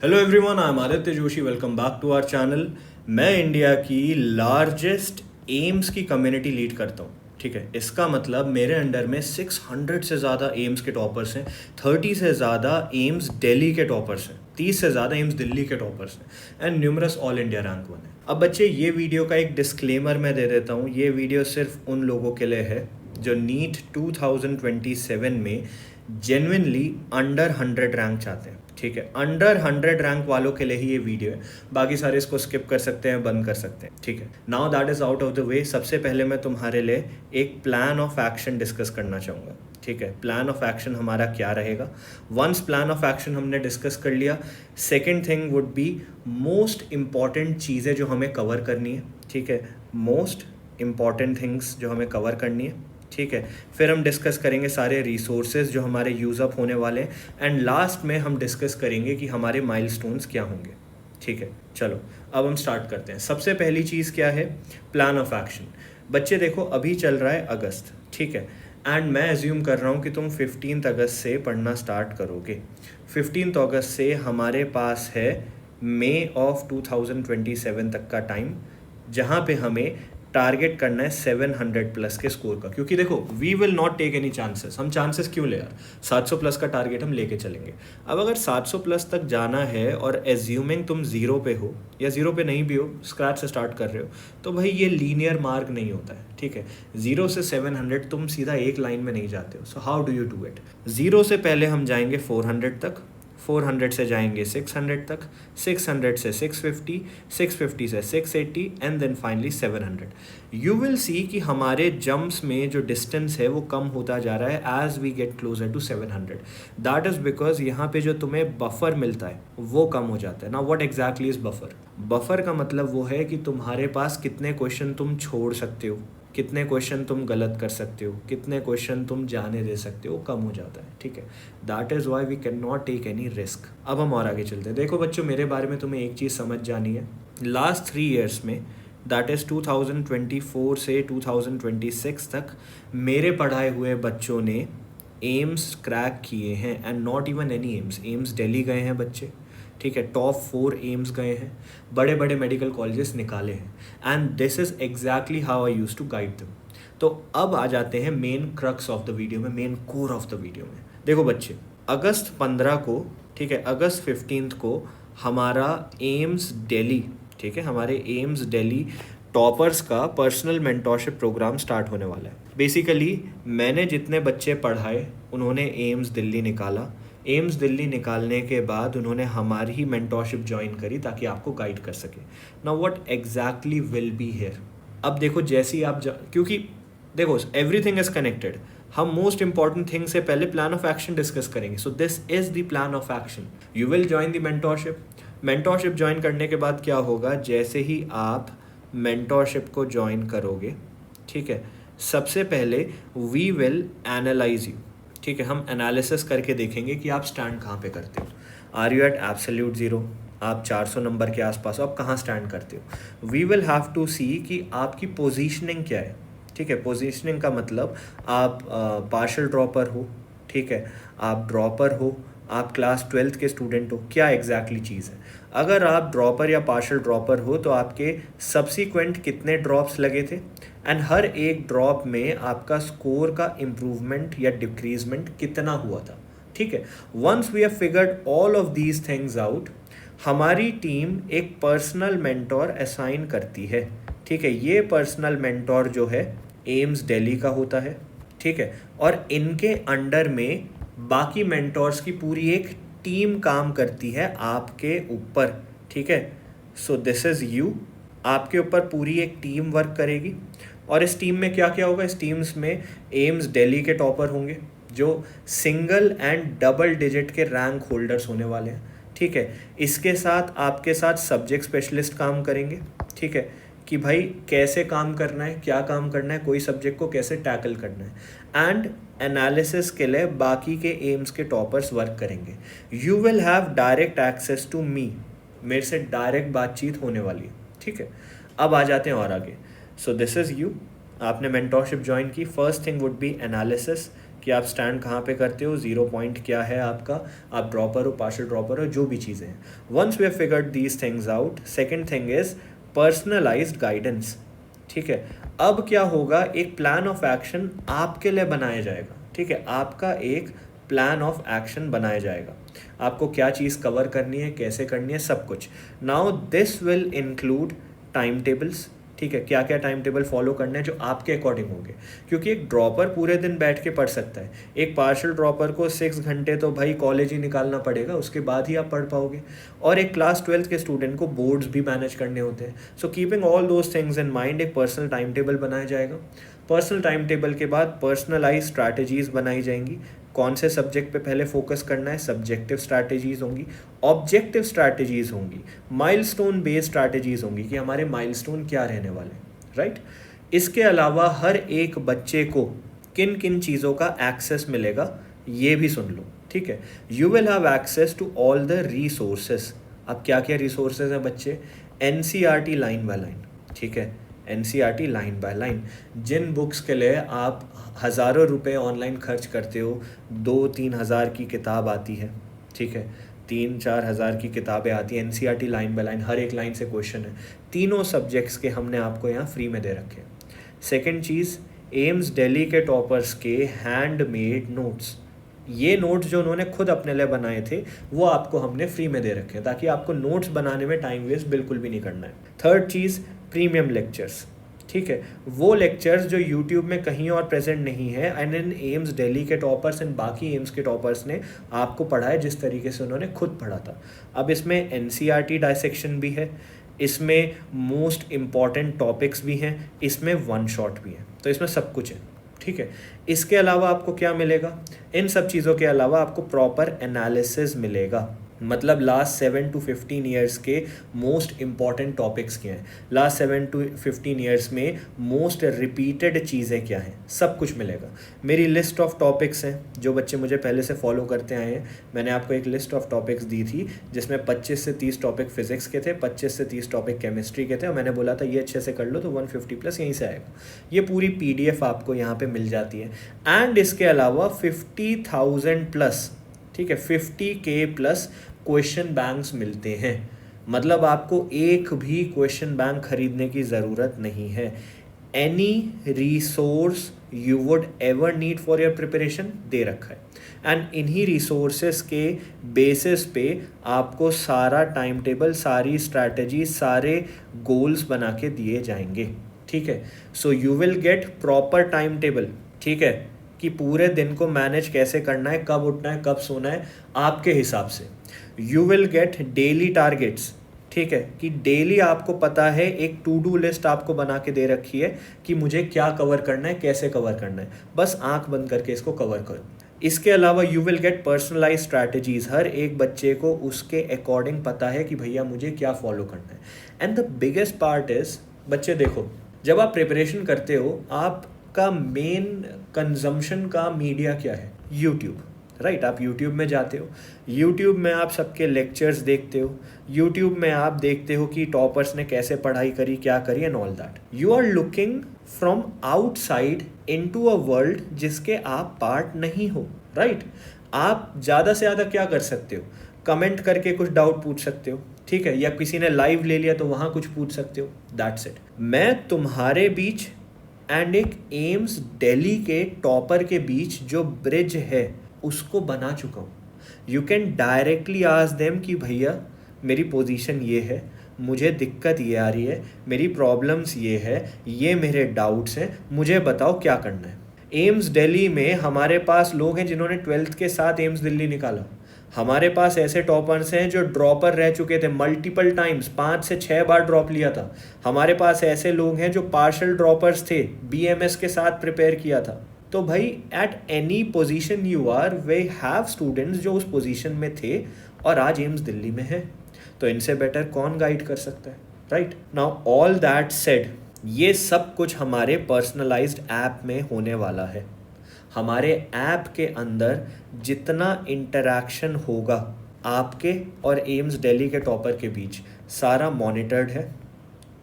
Hello everyone, I am Aditya Joshi. Welcome back to our channel. मैं India की largest AIIMS की community lead करता हूँ। ठीक है, इसका मतलब मेरे अंडर में 600 से ज़्यादा एम्स के टॉपर्स हैं, 30 से ज़्यादा एम्स दिल्ली के टॉपर्स हैं, 30 से ज़्यादा एम्स दिल्ली के टॉपर्स हैं and numerous all India rank 1 है। अब बच्चे, ये वीडियो का एक डिस्क्लेमर मैं दे देता हूँ। ये वीडियो सिर्फ उन लोगों के लिए है जो नीट 2027 में जेन्युइनली अंडर 100 रैंक चाहते हैं। ठीक है, अंडर 100 रैंक वालों के लिए ही ये वीडियो है। बाकी सारे इसको स्किप कर सकते हैं, बंद कर सकते हैं। ठीक है, now that is out of the way. सबसे पहले मैं तुम्हारे लिए एक प्लान ऑफ एक्शन डिस्कस करना चाहूँगा। ठीक है, प्लान ऑफ एक्शन हमारा क्या रहेगा। वंस प्लान ऑफ एक्शन हमने डिस्कस कर लिया, second thing would be most important चीज़ें जो हमें कवर करनी है। ठीक है, मोस्ट इम्पॉर्टेंट थिंग्स जो हमें कवर करनी है। ठीक है, फिर हम डिस्कस करेंगे सारे रिसोर्सेज जो हमारे यूज़ अप होने वाले हैं एंड लास्ट में हम डिस्कस करेंगे कि हमारे माइलस्टोन्स क्या होंगे। ठीक है, चलो अब हम स्टार्ट करते हैं। सबसे पहली चीज़ क्या है, प्लान ऑफ एक्शन। बच्चे देखो, अभी चल रहा है अगस्त। ठीक है, एंड मैं एज्यूम कर रहा हूँ कि तुम 15 अगस्त से पढ़ना स्टार्ट करोगे। 15 अगस्त से हमारे पास है मई ऑफ 2027 तक का टाइम, जहाँ पे हमें टारगेट करना है 700 प्लस के स्कोर का। क्योंकि देखो, we will not take any chances. हम चांसेस क्यों ले यार, 700 प्लस का टारगेट हम लेके चलेंगे। अब अगर 700 प्लस तक जाना है और एज्यूमिंग तुम ज़ीरो पे हो या ज़ीरो पे नहीं भी हो, स्क्रैच से स्टार्ट कर रहे हो, तो भाई ये लीनियर मार्क नहीं होता है। ठीक है, 0 से 700 तुम सीधा एक लाइन में नहीं जाते हो। So how do you do it. 0 से पहले हम जाएंगे 400 तक, 400 से जाएंगे 600 तक, 600 से 650, 650 से 680 and then finally 700। You will see कि हमारे जंप्स में जो डिस्टेंस है वो कम होता जा रहा है as we get closer to 700। That is because यहाँ पे जो तुम्हें बफर मिलता है वो कम हो जाता है ना। What exactly is buffer. Buffer का मतलब वो है कि तुम्हारे पास कितने क्वेश्चन तुम छोड़ सकते हो, कितने क्वेश्चन तुम गलत कर सकते हो, कितने क्वेश्चन तुम जाने दे सकते हो, कम हो जाता है। ठीक है, that is why we can not take any risk. अब हम और आगे चलते हैं। देखो बच्चों, मेरे बारे में तुम्हें एक चीज़ समझ जानी है। लास्ट 3 ईयर्स में, दैट इज़ 2024 से 2026 तक, मेरे पढ़ाए हुए बच्चों ने एम्स क्रैक किए हैं and not even any AIIMS. AIIMS Delhi गए हैं बच्चे। ठीक है, टॉप 4 एम्स गए हैं, बड़े बड़े मेडिकल कॉलेजेस निकाले हैं and this is exactly how I use to guide them. तो अब आ जाते हैं main crux of the video में, main core of the video में। देखो बच्चे, अगस्त 15 को, ठीक है, अगस्त 15 को हमारा एम्स दिल्ली, ठीक है, हमारे एम्स दिल्ली टॉपर्स का पर्सनल मेंटोरशिप प्रोग्राम स्टार्ट होने वाला है। बेसिकली मैंने जितने बच्चे पढ़ाए उन्होंने एम्स दिल्ली निकाला। एम्स दिल्ली निकालने के बाद उन्होंने हमारी ही मेंटोरशिप ज्वाइन करी ताकि आपको गाइड कर सके। Now what exactly will be here. अब देखो, जैसे ही आप क्योंकि देखो एवरीथिंग इज कनेक्टेड। हम मोस्ट इंपॉर्टेंट थिंग से पहले प्लान ऑफ एक्शन डिस्कस करेंगे। So this is the plan of action. You will join the mentorship. Mentorship join करने के बाद क्या होगा, जैसे ही आप मेंटोरशिप को ज्वाइन करोगे, ठीक है, सबसे पहले वी विल एनालाइज यू। ठीक है, हम एनालिसिस करके देखेंगे कि आप स्टैंड कहाँ पे करते हो। Are you at absolute zero, आप 400 नंबर के आसपास हो, आप कहाँ स्टैंड करते हो। वी विल हैव टू सी कि आपकी पोजीशनिंग क्या है। ठीक है, पोजीशनिंग का मतलब आप पार्शियल ड्रॉपर हो, ठीक है, आप ड्रॉपर हो, आप क्लास 12th के स्टूडेंट हो, क्या एग्जैक्टली चीज़ है। अगर आप ड्रॉपर या पार्शियल ड्रॉपर हो तो आपके सब्सिक्वेंट कितने ड्रॉप्स लगे थे एंड हर एक ड्रॉप में आपका स्कोर का इम्प्रूवमेंट या डिक्रीजमेंट कितना हुआ था। ठीक है, once we have figured all of these things out, हमारी टीम एक पर्सनल मेंटोर असाइन करती है। ठीक है, ये पर्सनल मेंटोर जो है एम्स दिल्ली का होता है। ठीक है, और इनके अंडर में बाकी मेंटोर्स की पूरी एक टीम काम करती है आपके ऊपर। ठीक है, सो दिस इज़ यू। आपके ऊपर पूरी एक टीम वर्क करेगी और इस टीम में क्या क्या होगा, इस टीम्स में एम्स दिल्ली के टॉपर होंगे जो सिंगल एंड डबल डिजिट के रैंक होल्डर्स होने वाले हैं। ठीक है, इसके साथ आपके साथ सब्जेक्ट स्पेशलिस्ट काम करेंगे। ठीक है, कि भाई कैसे काम करना है, क्या काम करना है, कोई सब्जेक्ट को कैसे टैकल करना है एंड एनालिसिस के लिए बाकी के एम्स के टॉपर्स वर्क करेंगे। You will have direct access to me, मेरे से डायरेक्ट बातचीत होने वाली है। ठीक है, अब आ जाते हैं और आगे। So this is you. आपने मेंटोरशिप ज्वाइन की, first thing would be analysis, कि आप स्टैंड कहाँ पे करते हो, 0 पॉइंट क्या है आपका, आप ड्रॉपर हो, पार्शियल ड्रॉपर हो, जो भी चीज़ें हैं. Once we have figured these things out, second thing is personalized guidance. ठीक है, अब क्या होगा, एक प्लान ऑफ एक्शन आपके लिए बनाया जाएगा. ठीक है, आपका एक प्लान ऑफ एक्शन बनाया जाएगा, आपको क्या चीज़ कवर करनी है, कैसे करनी है, सब कुछ. Now this will include time tables. ठीक है, क्या क्या टाइम टेबल फॉलो करना है जो आपके अकॉर्डिंग होंगे, क्योंकि एक ड्रॉपर पूरे दिन बैठ के पढ़ सकता है, एक पार्शियल ड्रॉपर को 6 घंटे तो भाई कॉलेज ही निकालना पड़ेगा, उसके बाद ही आप पढ़ पाओगे, और एक क्लास 12th के स्टूडेंट को बोर्ड्स भी मैनेज करने होते हैं. So keeping all those things in mind, एक पर्सनल टाइम टेबल बनाया जाएगा. पर्सनल टाइम टेबल के बाद पर्सनलाइज स्ट्रैटेजीज़ बनाई जाएंगी. कौन से सब्जेक्ट पे पहले फोकस करना है, सब्जेक्टिव स्ट्रैटेजीज़ होंगी, ऑब्जेक्टिव स्ट्रैटेजीज़ होंगी, माइलस्टोन बेस्ड स्ट्रैटेजीज़ होंगी कि हमारे माइलस्टोन क्या रहने वाले हैं, राइट. इसके अलावा हर एक बच्चे को किन किन चीज़ों का एक्सेस मिलेगा ये भी सुन लो. ठीक है, you will have access to all the resources. अब क्या क्या रिसोर्सेज हैं बच्चे, NCERT लाइन बाय लाइन. ठीक है, NCERT लाइन बाय लाइन. जिन बुक्स के लिए आप हज़ारों रुपए ऑनलाइन खर्च करते हो, 2-3 हज़ार की किताब आती है. ठीक है, 3-4 हज़ार की किताबें आती हैं. NCERT लाइन बाय लाइन, हर एक लाइन से क्वेश्चन है. तीनों सब्जेक्ट्स के हमने आपको यहाँ फ्री में दे रखे हैं. सेकेंड चीज़, एम्स दिल्ली के टॉपर्स के हैंडमेड नोट्स. ये नोट्स जो उन्होंने खुद अपने लिए बनाए थे वो आपको हमने फ्री में दे रखे हैं, ताकि आपको नोट्स बनाने में टाइम वेस्ट बिल्कुल भी नहीं करना है. थर्ड चीज़, प्रीमियम लेक्चर्स. ठीक है, वो लेक्चर्स जो यूट्यूब में कहीं और प्रेजेंट नहीं है, एंड इन एम्स दिल्ली के टॉपर्स एंड बाकी एम्स के टॉपर्स ने आपको पढ़ाया जिस तरीके से उन्होंने खुद पढ़ा था. अब इसमें NCERT डायसेक्शन भी है, इसमें मोस्ट इम्पॉर्टेंट टॉपिक्स भी हैं, इसमें वन शॉट भी है, तो इसमें सब कुछ है. ठीक है, इसके अलावा आपको क्या मिलेगा, इन सब चीज़ों के अलावा आपको प्रॉपर एनालिसिस मिलेगा. मतलब लास्ट 7 to 15 ईयर्स के मोस्ट इम्पॉर्टेंट टॉपिक्स क्या हैं, लास्ट 7 to 15 ईयर्स में मोस्ट रिपीटेड चीज़ें क्या हैं, सब कुछ मिलेगा. मेरी लिस्ट ऑफ टॉपिक्स हैं, जो बच्चे मुझे पहले से फॉलो करते आए हैं, मैंने आपको एक लिस्ट ऑफ टॉपिक्स दी थी जिसमें 25 से 30 टॉपिक फिजिक्स के थे, 25 से 30 टॉपिक केमिस्ट्री के थे, और मैंने बोला था ये अच्छे से कर लो तो 150 प्लस यहीं से आएगा. ये पूरी PDF आपको यहाँ पर मिल जाती है. एंड इसके अलावा 50,000 प्लस, ठीक है, 50K प्लस क्वेश्चन बैंक्स मिलते हैं. मतलब आपको एक भी क्वेश्चन बैंक खरीदने की ज़रूरत नहीं है. Any resource you would ever need for your preparation दे रखा है, एंड इन्हीं रिसोर्सेस के बेसिस पे आपको सारा टाइम टेबल, सारी स्ट्रैटेजी, सारे गोल्स बना के दिए जाएंगे. ठीक है, so you will get proper time table. ठीक है, कि पूरे दिन को मैनेज कैसे करना है, कब उठना है, कब सोना है, आपके हिसाब से. You will gate daily targets. ठीक है, कि डेली आपको पता है, एक टू डू लिस्ट आपको बना के दे रखी है कि मुझे क्या कवर करना है, कैसे कवर करना है, बस आंख बंद करके इसको कवर करो. इसके अलावा you will get personalise strategies. हर एक बच्चे को उसके अकॉर्डिंग पता है कि भैया मुझे क्या फॉलो करना है. And the biggest part is, बच्चे देखो, जब आप प्रिपरेशन करते हो, आपका मेन कंजम्पशन का मीडिया क्या है, यूट्यूब, राइट. आप यूट्यूब में जाते हो, यूट्यूब में आप सबके लेक्चर्स देखते हो, यूट्यूब में आप देखते हो कि टॉपर्स ने कैसे पढ़ाई करी, क्या करी, and all that. You are looking from outside into a world जिसके आप पार्ट नहीं हो, राइट. आप ज़्यादा से ज़्यादा क्या कर सकते हो, कमेंट करके कुछ डाउट पूछ सकते हो. ठीक है, या किसी ने लाइव ले लिया तो वहाँ कुछ पूछ सकते हो, दैट्स इट. मैं तुम्हारे बीच एंड एक एम्स दिल्ली के टॉपर के बीच जो ब्रिज है उसको बना चुका हूँ. You can directly ask them कि भैया मेरी पोजीशन ये है, मुझे दिक्कत ये आ रही है, मेरी प्रॉब्लम्स ये है, ये मेरे डाउट्स हैं, मुझे बताओ क्या करना है. एम्स दिल्ली में हमारे पास लोग हैं जिन्होंने 12th के साथ एम्स दिल्ली निकाला. हमारे पास ऐसे टॉपर्स हैं जो ड्रॉपर रह चुके थे मल्टीपल टाइम्स, 5 से 6 बार ड्रॉप लिया था. हमारे पास ऐसे लोग हैं जो पार्शियल ड्रॉपर्स थे, BMS के साथ प्रिपेयर किया था. तो भाई at any position you are, we have students जो उस पोजीशन में थे और आज एम्स दिल्ली में है. तो इनसे बेटर कौन गाइड कर सकता है, right. Now all that said, ये सब कुछ हमारे पर्सनलाइज्ड ऐप में होने वाला है. हमारे ऐप के अंदर जितना इंटरैक्शन होगा आपके और एम्स दिल्ली के टॉपर के बीच, सारा मॉनिटर्ड है.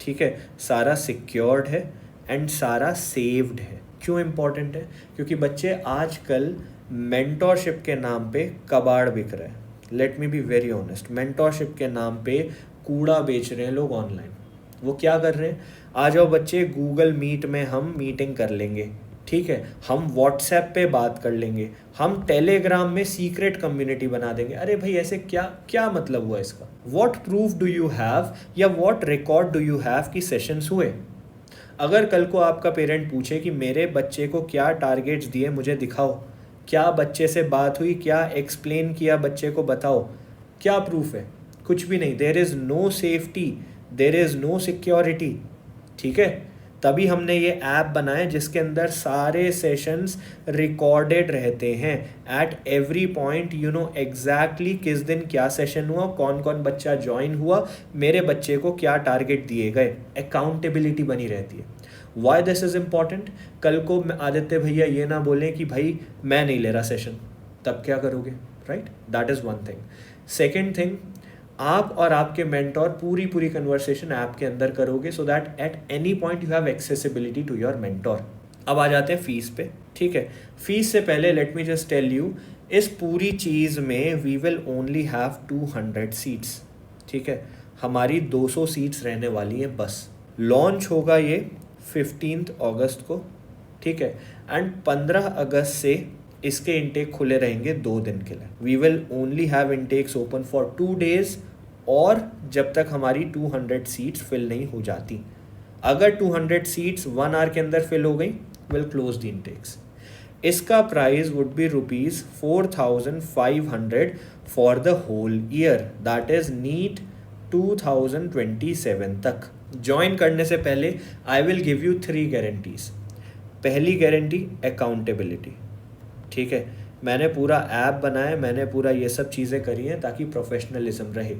ठीक है, सारा सिक्योर्ड है एंड सारा सेव्ड है. क्यों इम्पॉर्टेंट है? क्योंकि बच्चे आजकल मेंटोरशिप के नाम पे कबाड़ बिक रहे हैं। Late me be very honest, mentorship के नाम पे कूड़ा बेच रहे हैं लोग ऑनलाइन। वो क्या कर रहे हैं? आ जाओ बच्चे, गूगल मीट में हम मीटिंग कर लेंगे, ठीक है, हम व्हाट्सएप पे बात कर लेंगे, हम टेलीग्राम में सीक्रेट कम्युनिटी बना देंगे। अरे भाई ऐसे क्या क्या मतलब हुआ इसका? What proof do you have या what record do you have कि सेशंस हुए? अगर कल को आपका पेरेंट पूछे कि मेरे बच्चे को क्या टारगेट्स दिए मुझे दिखाओ, क्या बच्चे से बात हुई, क्या एक्सप्लेन किया बच्चे को, बताओ, क्या प्रूफ है? कुछ भी नहीं। There is no safety, there is no security, ठीक है। तभी हमने ये ऐप बनाया जिसके अंदर सारे सेशंस रिकॉर्डेड रहते हैं। At every point you know exactly किस दिन क्या सेशन हुआ, कौन कौन बच्चा ज्वाइन हुआ, मेरे बच्चे को क्या टारगेट दिए गए, अकाउंटेबिलिटी बनी रहती है। Why this is important? कल को आदित्य भैया ये ना बोलें कि भाई मैं नहीं ले रहा सेशन, तब क्या करोगे? Right, that is one thing. Second thing, आप और आपके मेंटोर पूरी कन्वर्सेशन ऐप के अंदर करोगे so that at any point you have accessibility to your mentor. अब आ जाते हैं फीस पे, ठीक है। फीस से पहले let me just tell you, इस पूरी चीज़ में we will only have 200 seats, ठीक है। हमारी 200 सीट्स रहने वाली हैं बस। लॉन्च होगा ये 15 अगस्त को, ठीक है, एंड 15 अगस्त से इसके इनटेक खुले रहेंगे 2 दिन के लिए। We will only have intakes open for 2 days, और जब तक हमारी 200 सीट्स फिल नहीं हो जाती। अगर 200 सीट्स 1 आवर के अंदर फिल हो गई, विल क्लोज द इनटेक्स। इसका price would be ₹4500 for the whole year, that is NEET 2027 तक। ज्वाइन करने से पहले I will give you 3 guarantees. पहली गारंटी अकाउंटेबिलिटी, ठीक है। मैंने पूरा ऐप बनाया, मैंने पूरा ये सब चीज़ें करी हैं ताकि प्रोफेशनलिज्म रहे।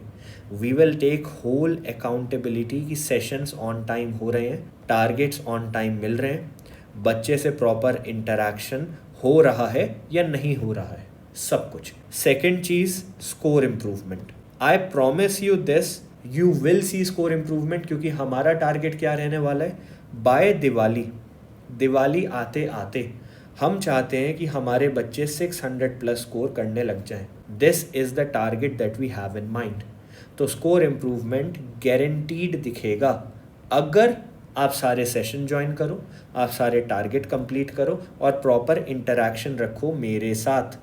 We will take whole accountability की सेशंस ऑन टाइम हो रहे हैं, टारगेट्स ऑन टाइम मिल रहे हैं, बच्चे से प्रॉपर इंटरैक्शन हो रहा है या नहीं हो रहा है, सब कुछ। Second cheese, score improvement. I promise you this, you will C score improvement, क्योंकि हमारा टारगेट क्या रहने वाला है? बाय दिवाली आते आते हम चाहते हैं कि हमारे बच्चे 600+ स्कोर करने लग जाएं। This is the target that we have in mind. तो स्कोर इम्प्रूवमेंट गारंटीड दिखेगा अगर आप सारे सेशन ज्वाइन करो, आप सारे टारगेट कंप्लीट करो और प्रॉपर इंटरैक्शन रखो मेरे साथ।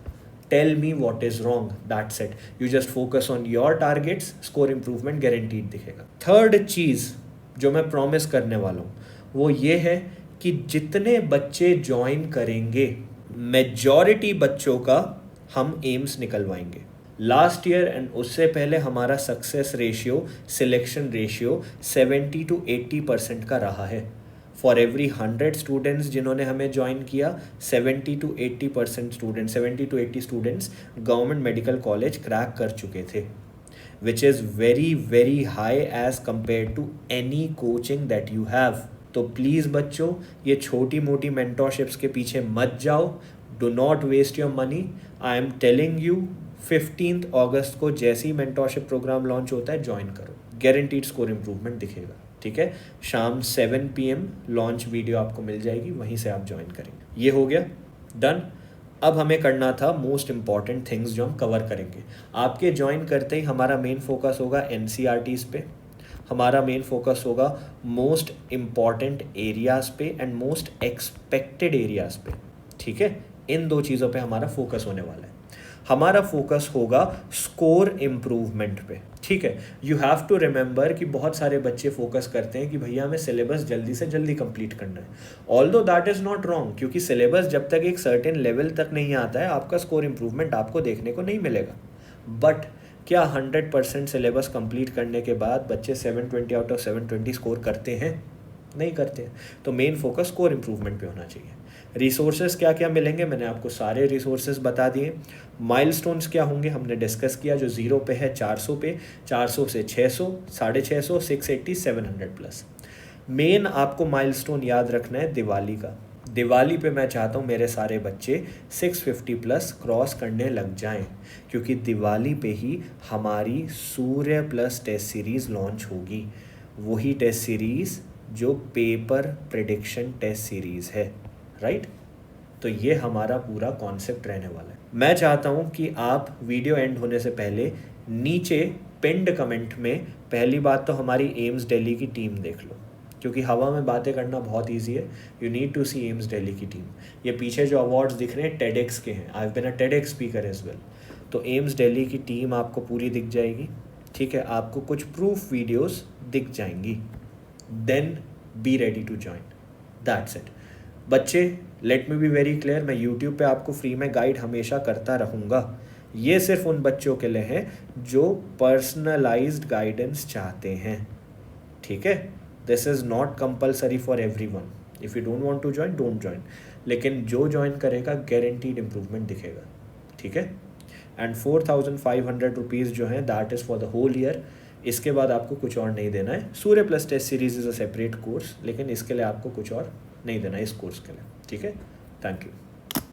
Tell me what is wrong, that's it. You just focus on your targets, score improvement guaranteed दिखेगा। थर्ड चीज़ जो मैं प्रॉमिस करने वाला हूँ वो ये है कि जितने बच्चे ज्वाइन करेंगे, मेजॉरिटी बच्चों का हम एम्स निकलवाएंगे। लास्ट ईयर एंड उससे पहले हमारा success ratio, selection ratio 70 to 80% का रहा है। फॉर एवरी 100 स्टूडेंट्स जिन्होंने हमें ज्वाइन किया, 70 to 80% students, 70 to 80 students government medical college crack कर चुके थे, which is very high as compare to any coaching that you have. तो प्लीज़ बच्चों, ये छोटी मोटी मेंटोरशिप्स के पीछे मत जाओ। Do not waste your money. I am telling you, 15 अगस्त को जैसे ही मेंटोरशिप प्रोग्राम लॉन्च होता है ज्वाइन करो, गारंटीड स्कोर इम्प्रूवमेंट दिखेगा, ठीक है। शाम 7 PM लॉन्च वीडियो आपको मिल जाएगी, वहीं से आप ज्वाइन करेंगे। ये हो गया डन। अब हमें करना था मोस्ट इम्पॉर्टेंट थिंग्स जो हम कवर करेंगे। आपके ज्वाइन करते ही हमारा मेन फोकस होगा NCERTs पे, हमारा मेन फोकस होगा मोस्ट इम्पॉर्टेंट एरियाज़ पे एंड मोस्ट एक्सपेक्टेड एरियाज़ पे, ठीक है। इन 2 चीज़ों पे हमारा फोकस होने वाला है। हमारा फोकस होगा स्कोर इम्प्रूवमेंट पे, ठीक है। यू हैव टू रिमेंबर कि बहुत सारे बच्चे फोकस करते हैं कि भैया हमें सिलेबस जल्दी से जल्दी कंप्लीट करना है। Although that is not wrong, क्योंकि सिलेबस जब तक एक सर्टेन लेवल तक नहीं आता है आपका स्कोर इम्प्रूवमेंट आपको देखने को नहीं मिलेगा। बट क्या 100% सिलेबस कंप्लीट करने के बाद बच्चे 720 आउट ऑफ 720 स्कोर करते हैं? नहीं करते हैं। तो मेन फोकस स्कोर इम्प्रूवमेंट पे होना चाहिए। रिसोर्सेज क्या क्या मिलेंगे, मैंने आपको सारे रिसोर्सेज बता दिए। माइलस्टोन्स क्या होंगे हमने डिस्कस किया, जो 0 पे है 400 पे, 400 से 600, 650, 680, 700+। मेन आपको माइलस्टोन याद रखना है दिवाली का। दिवाली पे मैं चाहता हूँ मेरे सारे बच्चे 650+ क्रॉस करने लग जाएं, क्योंकि दिवाली पे ही हमारी सूर्य प्लस टेस्ट सीरीज़ लॉन्च होगी। वही टेस्ट सीरीज़ जो पेपर प्रेडिक्शन टेस्ट सीरीज़ है, राइट? तो ये हमारा पूरा कॉन्सेप्ट रहने वाला है। मैं चाहता हूँ कि आप वीडियो एंड होने से पहले नीचे पिंड कमेंट में पहली बात तो हमारी एम्स दिल्ली की टीम देख लो, क्योंकि हवा में बातें करना बहुत ईजी है। You need to see AIIMS Delhi की टीम। ये पीछे जो अवार्ड्स दिख रहे हैं टेडेक्स के हैं, I have been a TEDx speaker as well. तो एम्स दिल्ली की टीम आपको पूरी दिख जाएगी, ठीक है? आपको कुछ प्रूफ वीडियोस दिख जाएंगी, then be ready to join, that's it. बच्चे, let me be very clear, मैं यूट्यूब पे आपको फ्री में गाइड हमेशा करता रहूँगा। ये सिर्फ उन बच्चों के लिए है जो पर्सनलाइज्ड गाइडेंस चाहते हैं, ठीक है? This is not compulsory for everyone. If you don't want to join, don't join. लेकिन जो ज्वाइन करेगा गारंटीड इम्प्रूवमेंट दिखेगा, ठीक है? एंड 4,500 रुपीज़ जो है that is for the whole year. इसके बाद आपको कुछ और नहीं देना है। Surya plus test series is a separate course, लेकिन इसके लिए आपको कुछ और नहीं देना है इस कोर्स के लिए, ठीक है? Thank you.